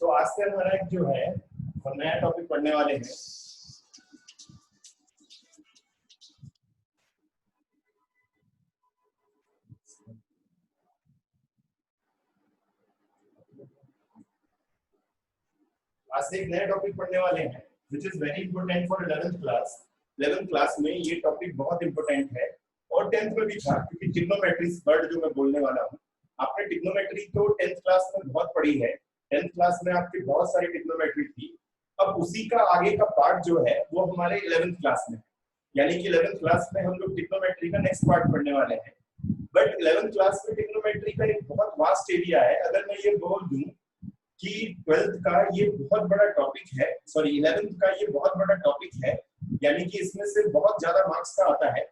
तो आज से हमारा एक जो है हम नया टॉपिक पढ़ने वाले हैं। आज से एक नया टॉपिक पढ़ने वाले हैं which is very important for 11th class. 11th class में ये टॉपिक बहुत इंपॉर्टेंट है और 10th में भी था, क्योंकि ट्रिग्नोमेट्री वर्ड जो मैं बोलने वाला हूँ, आपने ट्रिग्नोमेट्री तो 10th क्लास में बहुत पढ़ी है। 10th क्लास में आपकी बहुत सारी ट्रिग्नोमेट्री थी। अब उसी का आगे का पार्ट जो है वो हमारे 11th क्लास में है, यानी कि 11th क्लास में हम लोग ट्रिग्नोमेट्री का नेक्स्ट पार्ट पढ़ने वाले हैं। बट 11th क्लास में ट्रिग्नोमेट्री का एक बहुत वास्ट एरिया है। अगर मैं ये बोल दूं कि 12th का ये बहुत बड़ा टॉपिक है, सॉरी 11th का ये बहुत बड़ा टॉपिक है, यानी कि इसमें से बहुत ज्यादा मार्क्स का आता है,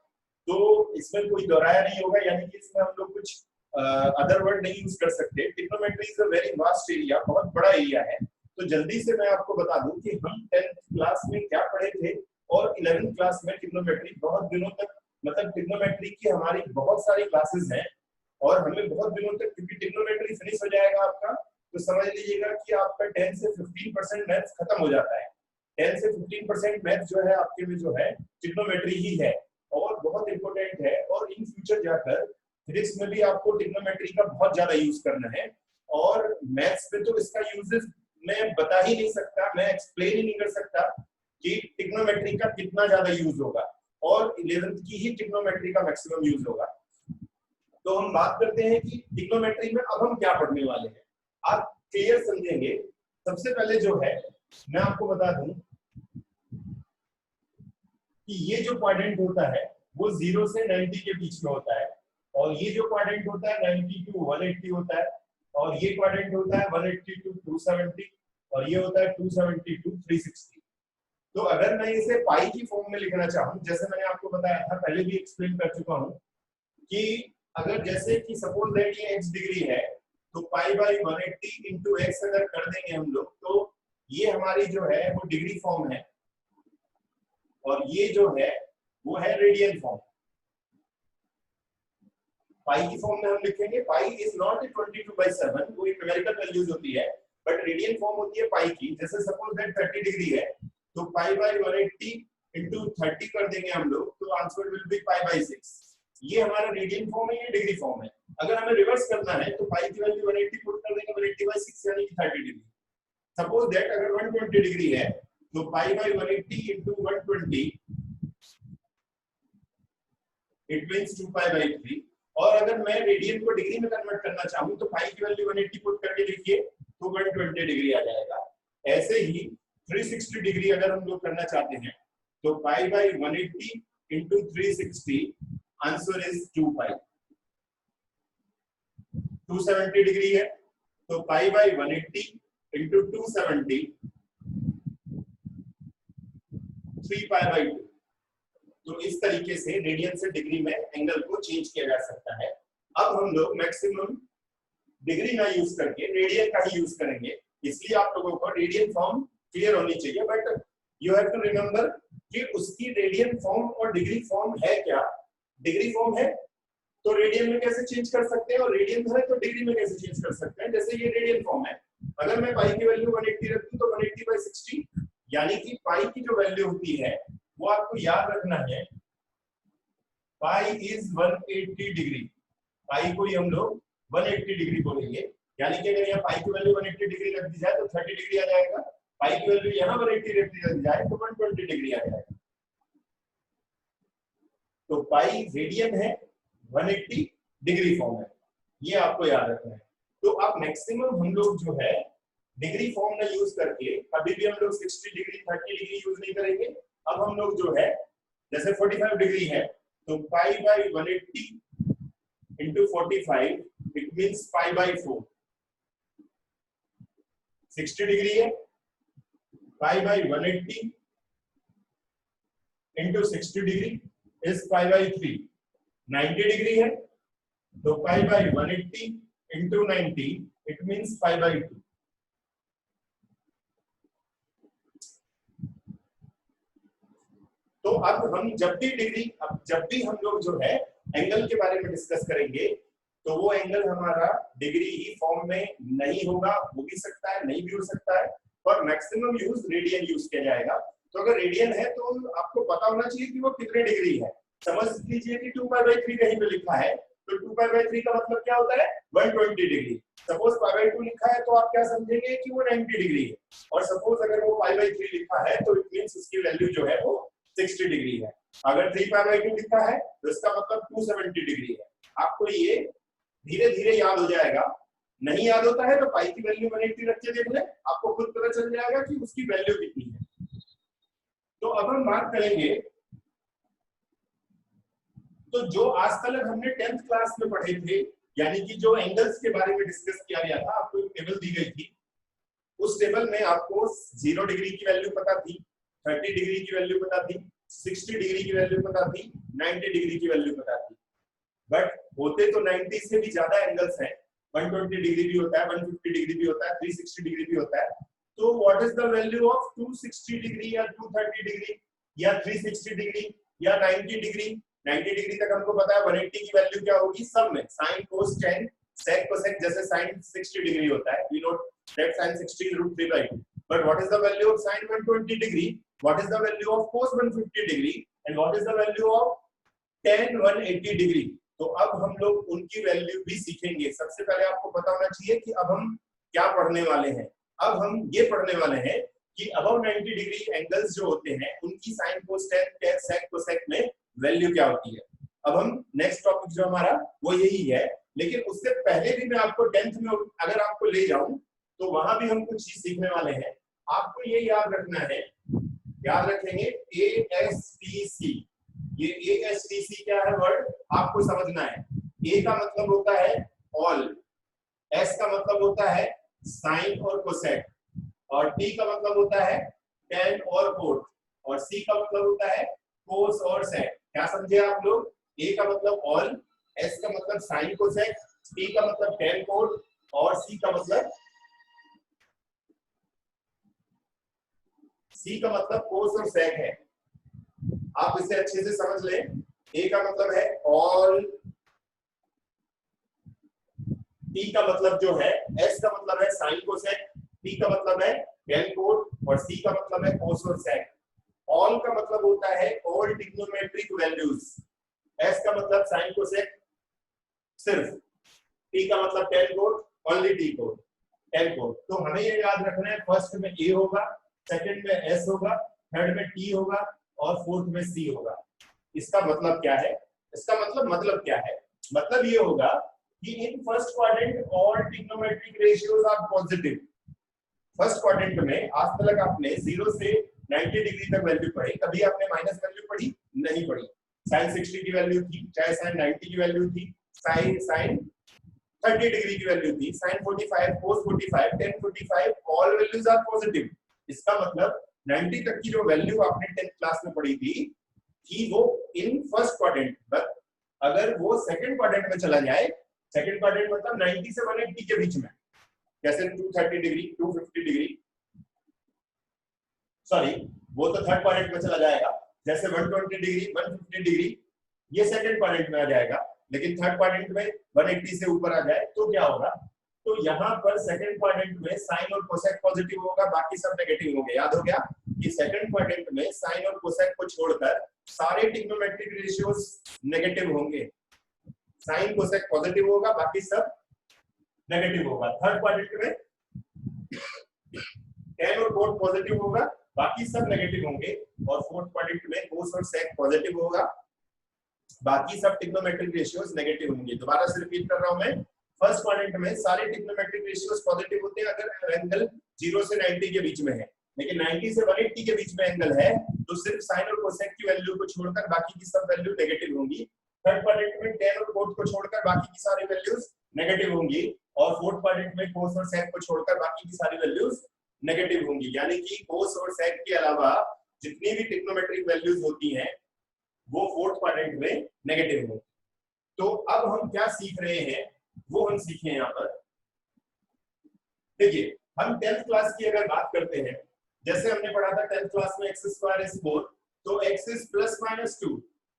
तो इसमें कोई दोहराया नहीं होगा, यानी कि इसमें हम लोग कुछ अदर वर्ड नहीं यूज कर सकते। Trigonometry is a very vast area, बहुत बड़ा एरिया है। तो जल्दी से मैं आपको बता दूं कि हम 10th क्लास में क्या पढ़े थे और 11th क्लास में ट्रिग्नोमेट्री बहुत दिनों तक, मतलब ट्रिग्नोमेट्री की हमारी बहुत सारी क्लासेस हैं और हमें बहुत दिनों तक, क्योंकि ट्रिग्नोमेट्री फिनिश हो जाएगा आपका तो समझ लीजिएगा कि आपका 10 से 15% मैथ्स खत्म हो जाता है। 10 से 15% मैथ्स जो है आपके में जो है ट्रिग्नोमेट्री ही है और बहुत इंपॉर्टेंट है। और इन फ्यूचर जाकर फिजिक्स में भी आपको ट्रिग्नोमेट्री का बहुत ज्यादा यूज करना है और मैथ्स में तो इसका यूजेस मैं बता ही नहीं सकता, मैं एक्सप्लेन ही नहीं कर सकता कि ट्रिग्नोमेट्री का कितना ज्यादा यूज होगा और 11th की ही ट्रिग्नोमेट्री का मैक्सिमम यूज होगा। तो हम बात करते हैं कि ट्रिग्नोमेट्री में अब हम क्या पढ़ने वाले हैं, आप क्लियर समझेंगे। सबसे पहले जो है मैं आपको बता दूं कि ये जो क्वाड्रेंट होता है वो 0 से 90 के बीच में होता है और ये जो क्वाड्रेंट होता है 90 टू 180 होता है और ये क्वाड्रेंट होता है 180 टू 270 और ये होता है 270 टू 360। तो अगर मैं इसे पाई की फॉर्म में लिखना चाहूं, जैसे मैंने आपको बताया था, पहले भी एक्सप्लेन कर चुका हूं कि अगर जैसे कि सपोज दैट ये x डिग्री है तो पाई बाई 180 इंटू एक्स अगर कर देंगे हम लोग तो ये हमारी जो है वो डिग्री फॉर्म है और ये जो है वो है रेडियन फॉर्म। पाई की फॉर्म में हम लिखेंगे पाई इज नॉट 22/7, वो एक न्यूमेरिकल वैल्यूज होती है, बट रेडियन फॉर्म होती है पाई की। जैसे सपोज दैट 30 डिग्री है तो पाई बाई 180 इंटू 30 कर देंगे हम लोग तो answer will be pi by 6। ये हमारा रेडियन फॉर्म है, ये डिग्री फॉर्म है। अगर हमें रिवर्स करना है तो पाई की वैल्यू 180 पुट कर देंगे 180/6 यानी कि 30 डिग्री। सपोज दैट अगर 120 डिग्री है तो pi by 180 into 120 it means 2 pi by 3। और अगर मैं रेडियन को डिग्री में कन्वर्ट करना चाहूं तो पाई की वैल्यू 180 पुट करके लिखिए तो 120 डिग्री आ जाएगा। ऐसे ही 360 डिग्री अगर हम लोग करना चाहते हैं तो pi by 180 into 360 answer is 2 pi. 270 degree है तो pi by 180 into 270 3 pi by 2। तो इस तरीके से रेडियन से डिग्री में एंगल को चेंज किया जा सकता है। अब हम लोग मैक्सिमम डिग्री ना यूज करके रेडियन का ही यूज करेंगे, इसलिए आप लोगों को रेडियन फॉर्म क्लियर होनी चाहिए। But you have to remember कि उसकी रेडियन फॉर्म और डिग्री फॉर्म है क्या। डिग्री फॉर्म है तो रेडियन में कैसे चेंज कर सकते हैं और रेडियन है तो डिग्री में कैसे चेंज कर सकते हैं। जैसे ये रेडियन फॉर्म है, अगर मैं पाई की वैल्यू 180 रख दूं तो 180/60 यानी कि पाई की जो वैल्यू होती है वो आपको याद रखना है, पाई इज 180 डिग्री। पाई को ही हम लोग 180 डिग्री बोलेंगे, यानी कि अगर यहाँ पाई की वैल्यू 180 डिग्री रख दी जाए तो 30 डिग्री आ जाएगा। पाई की वैल्यू यहाँ 180 रख दी जाए तो 120 डिग्री आ जाएगा। तो पाई रेडियन है, 180 डिग्री फॉर्म है, ये आपको याद रखना है। तो अब मैक्सिमम हम लोग जो है डिग्री फॉर्म में यूज करके अभी भी हम लोग 60 डिग्री 30 डिग्री यूज नहीं करेंगे। अब हम लोग जो है जैसे 45 डिग्री है तो pi by 180 into 45 it means pi by 4। 60 degree है pi by 180 into 60 degree is pi by 3। 90 degree है तो pi by 180 into 90 it means pi by 2। तो अब हम जब भी हम लोग जो है एंगल के बारे में डिस्कस करेंगे तो वो एंगल हमारा डिग्री ही फॉर्म में नहीं होगा, हो भी सकता है नहीं भी हो सकता है, पर मैक्सिमम यूज रेडियन यूज किया जाएगा। तो अगर रेडियन है तो आपको पता होना चाहिए कि वो कितने डिग्री है। समझ लीजिए कि 2π/3 कहीं पे लिखा है तो 2π/3 का मतलब क्या होता है 120 डिग्री। सपोज π/2 लिखा है तो आप क्या समझेंगे कि वो 90 डिग्री है, और सपोज अगर वो π/3 लिखा है तो इट मींस उसकी वैल्यू जो है वो 60 डिग्री है। अगर 3π/2 लिखा है तो इसका मतलब 270 डिग्री है। आपको ये धीरे धीरे याद हो जाएगा, नहीं याद होता है तो पाई की वैल्यू 180 रख के देख ले, आपको खुद पता चल जाएगा कि उसकी वैल्यू कितनी है। तो अब हम बात करेंगे, तो जो आज तक हमने 10th क्लास में पढ़े थे, यानी कि जो एंगल्स के बारे में डिस्कस किया गया था, आपको एक टेबल दी गई थी, उस टेबल में आपको 0 डिग्री की वैल्यू पता थी, 30 डिग्री की वैल्यू पता थी, 60 डिग्री की वैल्यू पता थी, 90 डिग्री की वैल्यू पता थी। बट होते तो 90 से भी ज्यादा एंगल्स हैं, 120 डिग्री भी होता है, 150 डिग्री भी होता है, 360 डिग्री भी होता है। तो what is the value of 260 degree या 230 डिग्री या 360 डिग्री या 90 डिग्री? 90 डिग्री तक हमको पता है 180 की वैल्यू क्या होगी सब में, sin cos tan sec cosec, जैसे sin 60 डिग्री होता है, we know that sin 60 is √3/2, but what is the value of sin 120 degree, what is the value of cos 150 degree and what is the value of tan 180 degree? तो अब हम लोग उनकी value भी सीखेंगे। सबसे पहले आपको पता होना चाहिए कि अब हम क्या पढ़ने वाले हैं। अब हम ये पढ़ने वाले हैं कि अबव 90 डिग्री एंगल्स जो होते हैं उनकी sin cos tan sec cosec में वैल्यू क्या होती है। अब हम नेक्स्ट टॉपिक जो हमारा वो यही है, लेकिन उससे पहले भी मैं आपको 10th में अगर आपको ले जाऊं तो वहां भी हम कुछ चीज सीखने वाले हैं। आपको ये याद रखना है, याद रखेंगे ASTC। ये ASTC क्या है वर्ड आपको समझना है। A का मतलब होता है ऑल, S का मतलब होता है साइन और कोसेक, और T का मतलब होता है tan और कोट, और C का मतलब होता है कोस और सेक। क्या समझे आप लोग? A का मतलब ऑल, S का मतलब साइन कोसेक, T का मतलब tan कोट और C का मतलब कोस और सेक है। आप इसे अच्छे से समझ लें। A का मतलब है ऑल, T का मतलब जो है, S का मतलब है साइन कोसेक, T का मतलब है tan कोट और C का मतलब है कोस और सेक। ऑल का मतलब होता है ऑल ट्रिग्नोमेट्रिक वैल्यूज, S का मतलब साइन कोसेक सिर्फ, T का मतलब tan cot, only T cot, tan cot. तो हमें ये याद रखना है, फर्स्ट में A होगा, सेकंड में S होगा, थर्ड में T होगा और फोर्थ में C होगा। इसका मतलब क्या है? इसका मतलब क्या है? मतलब ये होगा कि in first quadrant all trigonometric ratios are positive. First quadrant में आज तक आपने 0 से 90 डिग्री तक वैल्यू पढ़ी, कभी आपने माइनस वैल्यू पढ़ी नहीं पढ़ी। sin 60 की वैल्यू थी, चाहे sin 90 की वैल्यू थी, sin 30 डिग्री की वैल्यू थी, sin 45, cos 45, tan 45, all values are positive. इसका मतलब 90 तक की जो वैल्यू आपने 10th क्लास में पढ़ी थी वो इन फर्स्ट क्वाड्रेंट, बट अगर वो सेकंड क्वाड्रेंट में चला जाए, सेकंड क्वाड्रेंट मतलब 90 से 180 के बीच में, जैसे 230 डिग्री, 250 डिग्री, सॉरी वो तो थर्ड क्वाड्रेंट में चला जाएगा, जैसे 120 डिग्री, 150 डिग्री, ये सेकंड क्वाड्रेंट में आ जाएगा। लेकिन थर्ड क्वाड्रेंट में 180 से ऊपर आ जाए तो क्या होगा? तो यहाँ पर सेकंड क्वाड्रेंट में साइन और कोसेक पॉजिटिव होगा, बाकी सब नेगेटिव होंगे। याद हो गया कि सेकंड क्वाड्रेंट में साइन और कोसेक को छोड़कर सारे ट्रिग्नोमेट्रिक रेशियोज नेगेटिव होंगे। साइन कोसेक पॉजिटिव होगा, बाकी सब नेगेटिव होगा। थर्ड क्वाड्रेंट में tan और कोट पॉजिटिव होगा, बाकी सब नेगेटिव होंगे। और फोर्थ क्वाड्रेंट में कोस और सेक पॉजिटिव होगा, बाकी सब ट्रिग्नोमेट्रिक रेशियोज नेगेटिव होंगे। दोबारा से रिपीट कर रहा हूं मैं, फर्स्ट क्वाड्रेंट में सारे ट्रिग्नोमेट्रिक रेशियोज पॉजिटिव होते हैं अगर एंगल 0 से 90 के बीच में है, लेकिन 90 से 180 के बीच में एंगल है तो सिर्फ साइन और कोसेक की वैल्यू को छोड़कर बाकी की सब वैल्यू नेगेटिव होंगी। थर्ड क्वाड्रेंट में tan और कोट को छोड़कर बाकी की सारी वैल्यूज नेगेटिव होंगी, और फोर्थ क्वाड्रेंट में कोस और सेक को छोड़कर बाकी की सारी वैल्यूज नेगेटिव होंगी। यानी कि कोस और सेक के अलावा जितनी भी ट्रिग्नोमेट्रिक वैल्यूज होती हैं वो फोर्थ क्वाड्रेंट में नेगेटिव होंगी। तो अब हम क्या सीख रहे हैं वो हम सीखे यहाँ पर। देखिए, हम 10th क्लास की अगर बात करते हैं, जैसे हमने पढ़ा था 10th क्लास में x स्क्वायर इज 4, तो x इज +-2।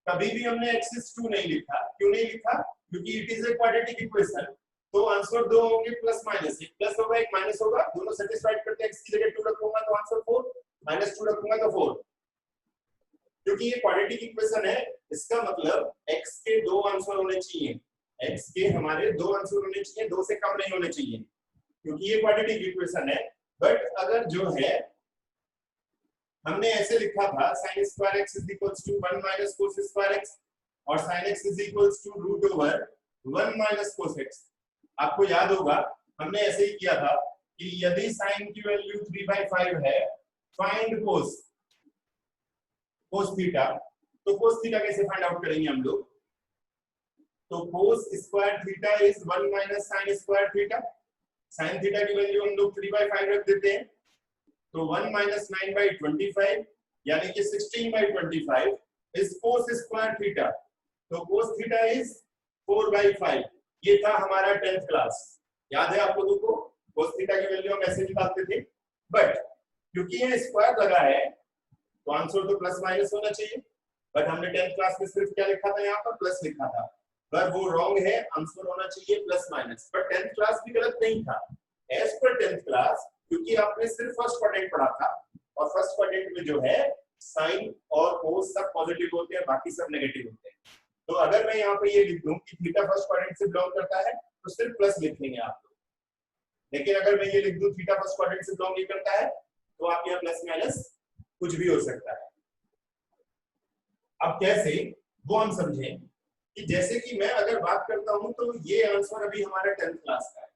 कभी भी हमने x इज 2 नहीं लिखा। क्यों नहीं लिखा? क्योंकि it is a quadratic equation, तो आंसर दो होंगे प्लस माइनस, एक प्लस होगा एक माइनस होगा, दोनों सेटिस्फाइड करते हैं। x की जगह 2 रखूंगा तो आंसर 4, -2 रखूंगा तो 4। क्योंकि ये क्वाड्रेटिक इक्वेशन है, इसका मतलब x के दो आंसर होने चाहिए, x के हमारे दो आंसर होने चाहिए, दो से कम नहीं होने चाहिए, क्योंकि ये क्वाड्रेटिक इक्वेशन है। बट अगर जो है हमने ऐसे लिखा था sin square x is equals to 1 minus cos square x और sin x is equals to root over 1 minus cos x, आपको याद होगा हमने ऐसे ही किया था कि यदि sin की वैल्यू 3/5 है, फाइंड cos थीटा, तो cos थीटा कैसे फाइंड आउट करेंगे हम लोग? तो cos square theta is 1 minus sin square theta, sin theta की वैल्यू हम लोग 3/5 रख देते हैं, तो 1 माइनस 9/25 यानी कि 16/25 इज cos स्क्वायर थीटा, तो cos थीटा इज 4/5। ये था हमारा 10th क्लास, याद है आप लोगों को? cos थीटा की वैल्यू हम ऐसे निकालते थे, बट क्योंकि ये स्क्वायर लगा है तो आंसर तो प्लस माइनस होना चाहिए। बट हमने 10th क्लास में सिर्फ क्या लिखा था, यहाँ पर प्लस लिखा था, पर वो रॉन्ग है, आंसर होना चाहिए प्लस माइनस। पर 10th क्लास भी गलत नहीं था, एज पर 10th क्लास, क्योंकि आपने सिर्फ फर्स्ट क्वाड्रेंट पढ़ा था और फर्स्ट क्वाड्रेंट में जो है साइन और कोस सब पॉजिटिव होते हैं, बाकी सब नेगेटिव होते हैं। तो अगर मैं यहाँ पे ये लिख दूं कि थीटा फर्स्ट क्वाड्रेंट से बिलोंग करता है तो सिर्फ प्लस लिखेंगे आप लोग, लेकिन अगर मैं ये लिख दूं थीटा फर्स्ट क्वाड्रेंट से बिलोंग नहीं करता है तो आप यहाँ प्लस माइनस कुछ भी हो सकता है। अब कैसे वो हम समझें कि जैसे कि मैं अगर बात करता हूं तो ये आंसर अभी हमारा 10th क्लास का है,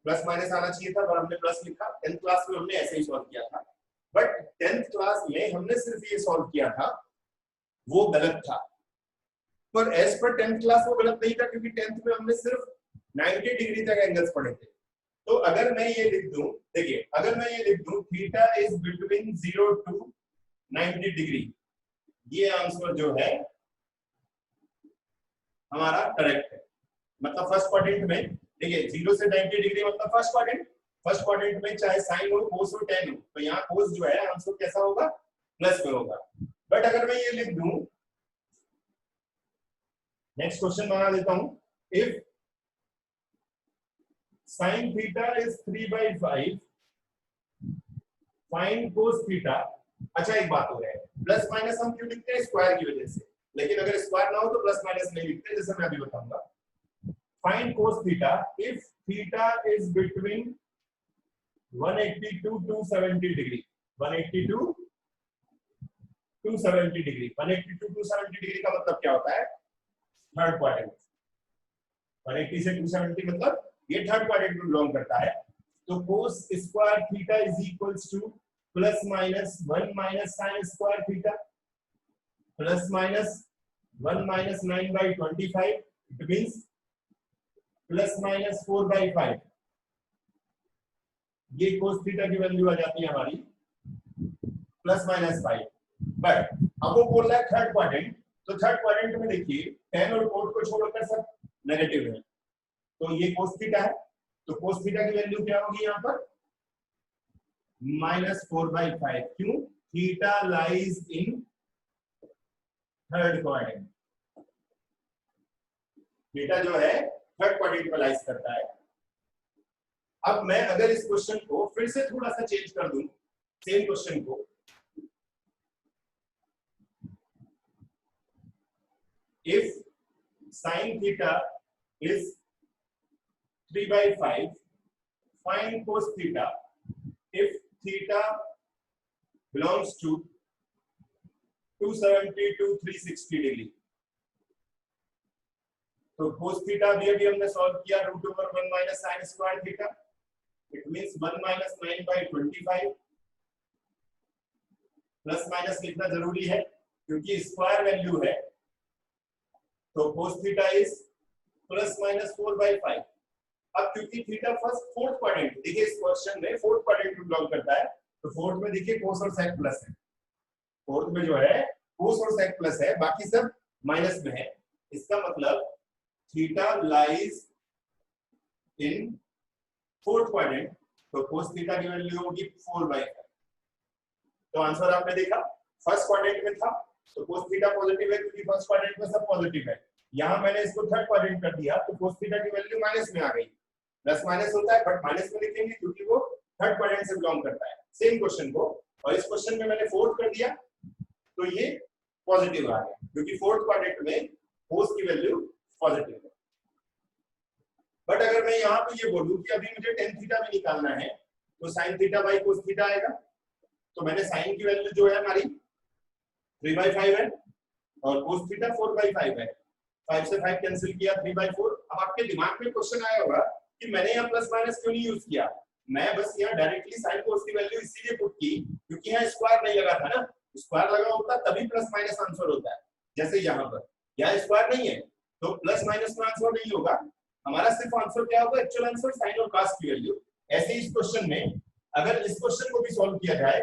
प्लस माइनस आना चाहिए था पर हमने प्लस लिखा। 10th क्लास में हमने ऐसे ही सॉल्व किया था, बट 10th क्लास में हमने सिर्फ ये सॉल्व किया था, वो गलत था। पर एज पर 10th क्लास वो गलत नहीं था, क्योंकि 10th में हमने सिर्फ 90 डिग्री तक एंगल्स पढ़े थे। तो अगर मैं ये लिख दूं, देखिए अगर मैं ये लिख दूं theta is between 0 to 90 degree, ये आंसर जो है हमारा करेक्ट है। मतलब फर्स्ट क्वाड्रेंट में देखिए 0 से 90 डिग्री मतलब फर्स्ट क्वाड्रेंट में चाहे साइन हो, कोस हो, टेन हो, तो यहाँ कोस जो है आंसर कैसा होगा? प्लस में होगा। बट अगर मैं ये लिख दूं, नेक्स्ट क्वेश्चन बना देता हूं, if sin theta is 3/5 find cos theta. अच्छा एक बात हो है, प्लस माइनस हम क्यों लिखते हैं? स्क्वायर की वजह से, लेकिन अगर स्क्वायर ना हो तो प्लस माइनस नहीं लिखते, जैसे मैं अभी बताऊंगा। Find cos theta if theta is between 180 to 270 degree, 180 to 270 degree, 180 to 270 degree का मतलब क्या होता है? Third quadrant. 180 से 270 मतलब ये थर्ड क्वाड्रेंट में बिलोंग करता है। तो cos square theta is equals two plus minus 1 minus sin square theta plus minus 1 minus 9/25, it means plus minus 4/5। ये cos थीटा की वैल्यू आ जाती है हमारी प्लस माइनस 5। बट अब वो बोल रहा है थर्ड क्वाड्रेंट, तो थर्ड क्वाड्रेंट में देखिए टेन और कोट को छोड़कर सब नेगेटिव है, तो ये cos थीटा है, तो cos थीटा की वैल्यू क्या होगी यहाँ पर? -4/5। क्यों? Theta lies in third quadrant, theta जो है थर्ड क्वाड्रेंट पर लाइज करता है। अब मैं अगर इस क्वेश्चन को फिर से थोड़ा सा चेंज कर दूं, सेम क्वेश्चन को, if sin theta is 3/5 find cos theta if theta belongs to 270 to 360 degree. तो cos थीटा भी अभी हमने सॉल्व किया, √1 minus sin square theta, it means 1 minus 9/25। Plus minus लिखना जरूरी है क्योंकि स्क्वायर वैल्यू है, तो cos theta is plus minus 4/5। अब क्योंकि थीटा फर्स्ट फोर्थ क्वाड्रेंट, देखिए इस क्वेश्चन में फोर्थ क्वाड्रेंट में बिलोंग करता है, तो फोर्थ में देखिए cos और sec प्लस है, फोर्थ में जो है cos और sec प्लस है, बाकी सब माइनस में है। इसका मतलब theta lies in fourth quadrant, तो cos थीटा की वैल्यू होगी 4/5। तो आंसर आपने देखा फर्स्ट क्वाड्रेंट में था, तो cos थीटा पॉजिटिव है क्योंकि फर्स्ट क्वाड्रेंट में सब पॉजिटिव है, यहाँ मैंने इसको थर्ड क्वाड्रेंट कर दिया तो cos थीटा की वैल्यू माइनस में आ गई। प्लस माइनस होता है बट माइनस में लिखेंगे क्योंकि वो थर्ड क्वाड्रेंट से बिलोंग करता है। सेम क्वेश्चन को, और इस क्वेश्चन में मैंने फोर्थ कर दिया तो ये पॉजिटिव आ गया क्योंकि फोर्थ क्वाड्रेंट में cos की वैल्यू पॉजिटिव है। बट अगर मैं यहाँ पे ये बोलूं कि अभी मुझे tan थीटा भी निकालना है तो sin theta by cos theta आएगा। तो मैंने sin की वैल्यू जो है हमारी 3/5 है और cos थीटा 4/5 है। 5 से 5 कैंसिल किया 3/4। अब आपके दिमाग में क्वेश्चन आया होगा कि मैंने यहाँ प्लस माइनस क्यों नहीं यूज किया। मैं बस यहाँ डायरेक्टली sin cos की वैल्यू इसीलिए पुट की क्योंकि यहाँ स्क्वायर नहीं लगा था ना। स्क्वायर लगा होता तभी प्लस माइनस आंसर होता है। जैसे यहाँ पर यहाँ स्क्वायर नहीं है तो प्लस माइनस में आंसर नहीं होगा। हमारा सिर्फ आंसर क्या होगा, एक्चुअल आंसर साइन और cos की वैल्यू। ऐसे इस क्वेश्चन में अगर इस क्वेश्चन को भी सॉल्व किया जाए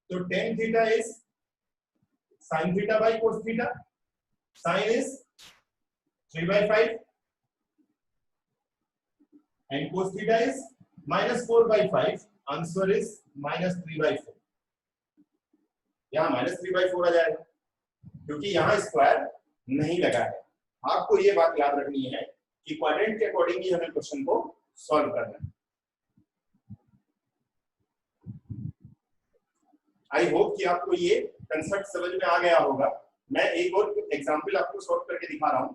तो tan theta is sin theta by cos theta, sin is 3/5 and cos theta is -4/5. Answer is -3/4। यहाँ -3/4 आ जाएगा क्योंकि यहाँ स्क्वायर नहीं लगा है। आपको ये बात याद रखनी है कि क्वाड्रेंट के अकॉर्डिंग ही हमें क्वेश्चन को सॉल्व करना है। आई होप कि आपको ये कंसेप्ट समझ में आ गया होगा। मैं एक और एग्जांपल आपको सॉल्व करके दिखा रहा हूं।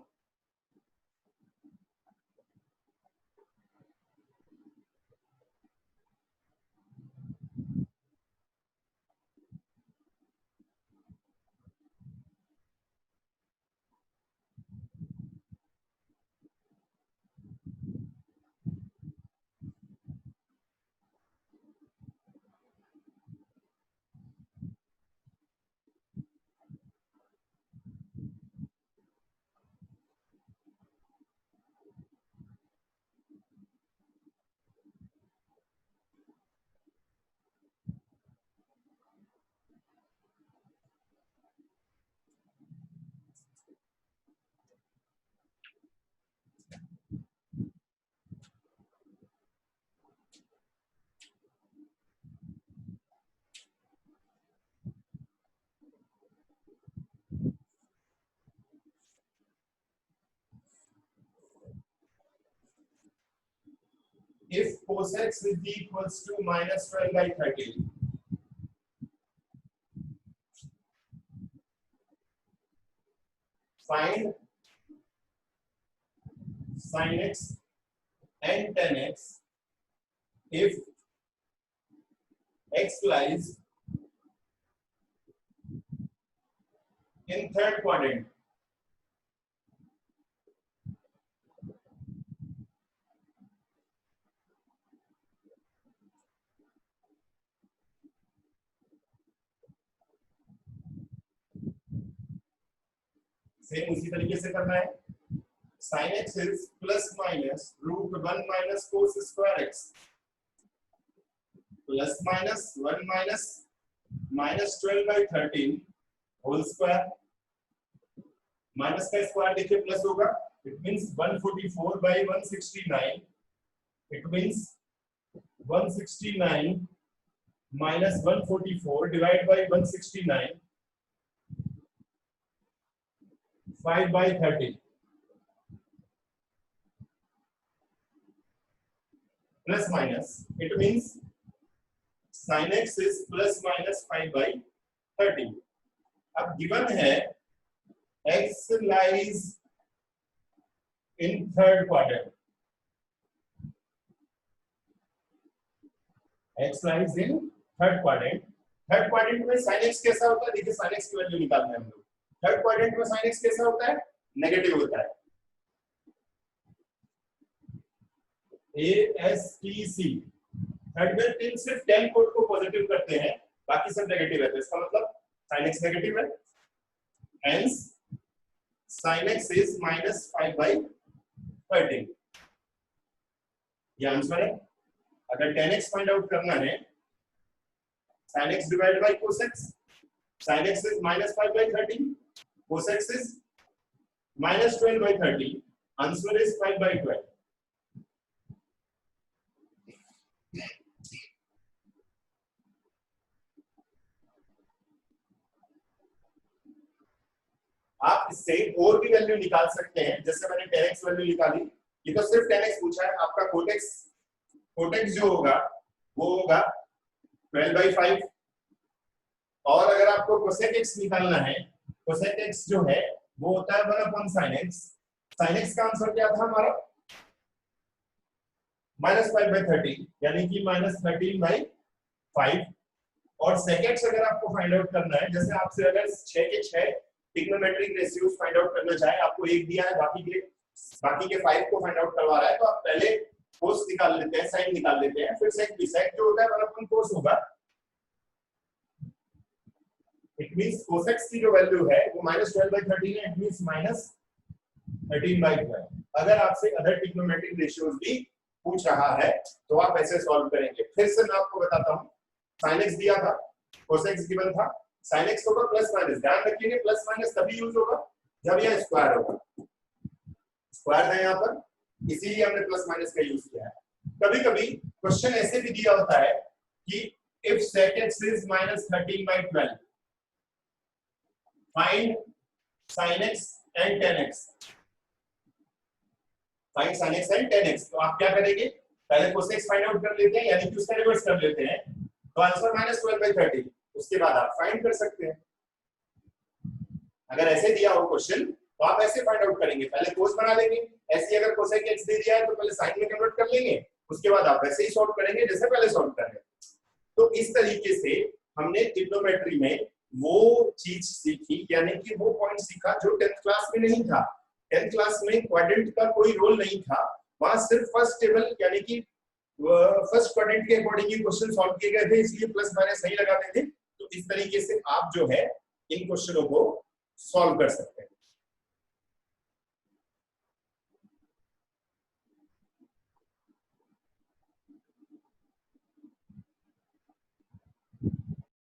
If cos x is equals to -12/13, find sin x and tan x if x lies in third quadrant. Same उसी तरीके से करना है। sin x is plus minus √1 minus cos square x plus minus 1 minus -12/13 whole square. Minus का square देखिए plus होगा, it means 144/169। It means 169 minus 144 divided by 169 5/13 plus minus, it means sin x is plus minus 5/13। अब given है x lies in third quadrant, x lies in third quadrant। Third quadrant में sin x कैसा होता है, देखिए sin x की value निकालना है हम लोग। थर्ड क्वाड्रेंट में sin x कैसा होता है, नेगेटिव होता है। ASTC थर्ड में तीन सिर्फ tan कोड को पॉजिटिव करते हैं, बाकी सब नेगेटिव है, तो इसका मतलब sin x नेगेटिव है। Hence sin x is -5/13। ये आंसर है। अगर tan x फाइंड आउट करना है, sin x divided by cos x, sin x is -5/13, cos x is -12/13, answer is 5/12। आप इससे और भी वैल्यू निकाल सकते हैं। जैसे मैंने 10x वैल्यू निकाली, ये तो सिर्फ 10x पूछा है, आपका कोटेक्स जो होगा वो होगा 12/5। और अगर आपको कोसेक x निकालना है, कोसेक x जो है वो होता है 1/sin x। sin x का आंसर क्या था हमारा? -5/13, यानी कि -13/5। और sec x अगर आपको फाइंड आउट करना है, जैसे आपसे अगर 6 के 6 ट्रिग्नोमेट्रिक रेशियोज फाइंड आउट करना चाहे, आपको एक दिया है, बाकी के 5 को फाइंड आउट करवा रहा है, तो आप पहले cos निकाल लेते हैं, sin निकाल लेते हैं, फिर sec जो होता है 1/cos होगा। इट मींस cos x की जो वैल्यू है वो -12/13 है, इट मींस -13/12। अगर आपसे अदर ट्रिग्नोमेट्रिक रेशियोज भी पूछ रहा है तो आप ऐसे सॉल्व करेंगे। फिर से मैं आपको बताता हूं, sin x दिया था, cos x गिवन था, sin x होगा प्लस माइनस। ध्यान रखिए प्लस माइनस तभी यूज होगा जब यह स्क्वायर होगा। स्क्वायर है यहाँ पर, इसीलिए हमने प्लस माइनस का यूज किया है। कभी-कभी क्वेश्चन ऐसे भी दिया होता है कि if sec x is -13/12 find sin x and tan x। Find sin x and tan x। तो आप क्या करेंगे, पहले cos x फाइंड आउट कर लेते हैं, यानी कि उसका रिवर्स कर लेते हैं, तो आंसर -12/13। उसके बाद आप फाइंड कर सकते हैं। अगर ऐसे दिया हो क्वेश्चन तो आप ऐसे फाइंड आउट करेंगे, पहले cos बना लेंगे। ऐसे अगर cosec x दे दिया है तो पहले sin में कन्वर्ट कर लेंगे, उसके बाद आप वैसे ही सॉल्व करेंगे जैसे पहले सॉल्व कर रहे थे। तो इस तरीके से हमने ट्रिग्नोमेट्री में वो चीज सीखी, यानी कि वो पॉइंट सीखा जो 10th क्लास में नहीं था। 10th क्लास में क्वाड्रेंट का कोई रोल नहीं था, वहां सिर्फ फर्स्ट टेबल यानी कि फर्स्ट क्वाड्रेंट के अकॉर्डिंग ही क्वेश्चन सॉल्व किए गए थे, इसलिए प्लस माइनस नहीं लगाते थे। तो इस तरीके से आप जो है इन क्वेश्चनों को सॉल्व कर सकते हैं।